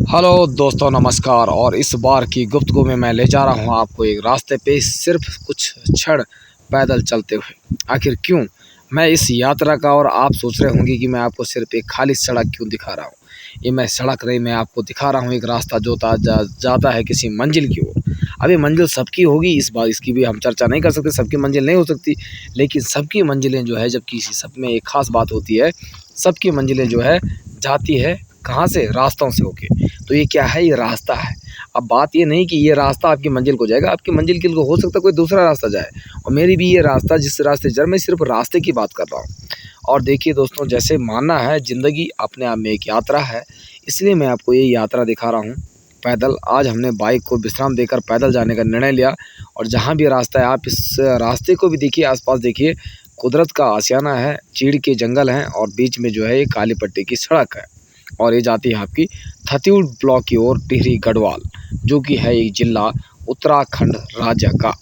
Hello दोस्तों, नमस्कार। और इस बार की गुफ्तगू में मैं ले जा रहा हूं आपको एक रास्ते पे सिर्फ कुछ क्षण पैदल चलते हुए। आखिर क्यों मैं इस यात्रा का, और आप सोच रहे होंगे कि मैं आपको सिर्फ एक खाली सड़क क्यों दिखा रहा हूं। ये मैं सड़क नहीं, मैं आपको दिखा रहा हूं एक रास्ता जो जाता है किसी मंजिल की ओर। अभी मंजिल सबकी होगी, इस बार इसकी भी हम चर्चा नहीं कर सकते, सबकी मंजिल नहीं हो सकती, लेकिन सबकी मंजिलें जो है, जब किसी सब में एक खास बात होती है, सबकी मंजिलें जो है जाती है कहाँ से? रास्तों से होके। तो ये क्या है? ये रास्ता है। अब बात ये नहीं कि ये रास्ता आपकी मंजिल को जाएगा, आपकी मंजिल के लिए हो सकता है कोई दूसरा रास्ता जाए, और मेरी भी ये रास्ता जिस रास्ते जा, मैं सिर्फ रास्ते की बात कर रहा हूँ। और देखिए दोस्तों, जैसे मानना है ज़िंदगी अपने आप में एक यात्रा है, इसलिए मैं आपको ये यात्रा दिखा रहा हूँ पैदल। आज हमने बाइक को विश्राम देकर पैदल जाने का निर्णय लिया, और जहाँ भी रास्ता है आप इस रास्ते को भी देखिए, आसपास देखिए, कुदरत का आशियाना है, चीड़ के जंगल हैं, और बीच में जो है ये काली पट्टी की सड़क है। और ये जाती है आपकी थत्यूड़ ब्लॉक की ओर, टिहरी गढ़वाल, जो कि है एक जिला उत्तराखंड राज्य का।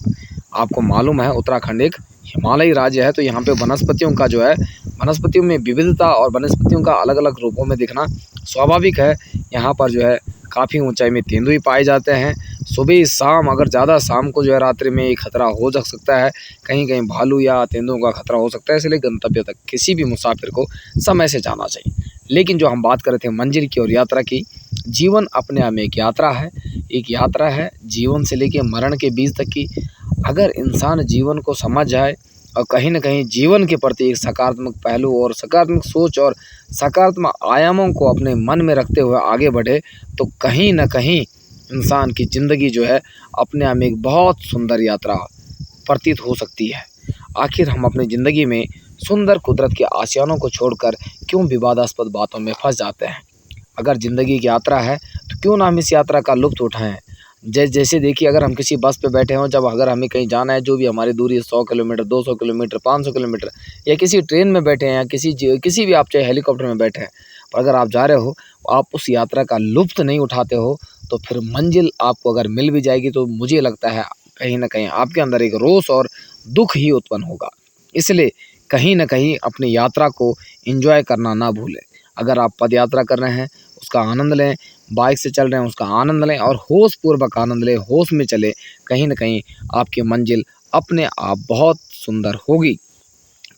आपको मालूम है उत्तराखंड एक हिमालयी राज्य है, तो यहाँ पे वनस्पतियों का जो है, वनस्पतियों में विविधता और वनस्पतियों का अलग अलग रूपों में दिखना स्वाभाविक है। यहाँ पर जो है काफ़ी ऊंचाई में तेंदुए पाए जाते हैं। सुबह शाम, अगर ज़्यादा शाम को जो है रात्रि में एक खतरा हो जा सकता है, कहीं कहीं भालू या तेंदुओं का खतरा हो सकता है, इसलिए गंतव्य तक किसी भी मुसाफिर को समय से जाना चाहिए। लेकिन जो हम बात कर रहे थे मंजिल की और यात्रा की, जीवन अपने आप में एक यात्रा है। एक यात्रा है जीवन से लेके मरण के बीच तक की। अगर इंसान जीवन को समझ जाए और कहीं न कहीं जीवन के प्रति एक सकारात्मक पहलू और सकारात्मक सोच और सकारात्मक आयामों को अपने मन में रखते हुए आगे बढ़े, तो कहीं न कहीं इंसान की ज़िंदगी जो है अपने आप में एक बहुत सुंदर यात्रा प्रतीत हो सकती है। आखिर हम अपनी ज़िंदगी में सुंदर कुदरत के आशियानों को छोड़कर क्यों विवादास्पद बातों में फंस जाते हैं? अगर ज़िंदगी की यात्रा है, तो क्यों ना हम इस यात्रा का लुत्फ़ उठाएँ। जैसे देखिए, अगर हम किसी बस पे बैठे हों, जब अगर हमें कहीं जाना है, जो भी हमारी दूरी है, 100 किलोमीटर, 200 किलोमीटर, 500 किलोमीटर, या किसी ट्रेन में बैठे हैं, या किसी भी, आप चाहे हेलीकॉप्टर में बैठे हैं, पर अगर आप जा रहे हो, आप उस यात्रा का लुत्फ़ नहीं उठाते हो, तो फिर मंज़िल आपको अगर मिल भी जाएगी, तो मुझे लगता है कहीं न कहीं आपके अंदर एक रोष और दुःख ही उत्पन्न होगा। इसलिए कहीं न कहीं अपनी यात्रा को एन्जॉय करना ना भूलें। अगर आप पद यात्रा कर रहे हैं, उसका आनंद लें, बाइक से चल रहे हैं, उसका आनंद लें, और होशपूर्वक आनंद लें, होश में चलें। कहीं न कहीं आपकी मंजिल अपने आप बहुत सुंदर होगी।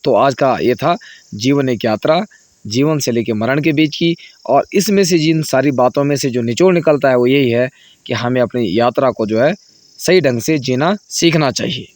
तो आज का ये था जीवन एक यात्रा, जीवन से लेके मरण के बीच की। और इसमें से जिन सारी बातों में से जो निचोड़ निकलता है, वो यही है कि हमें अपनी यात्रा को जो है सही ढंग से जीना सीखना चाहिए।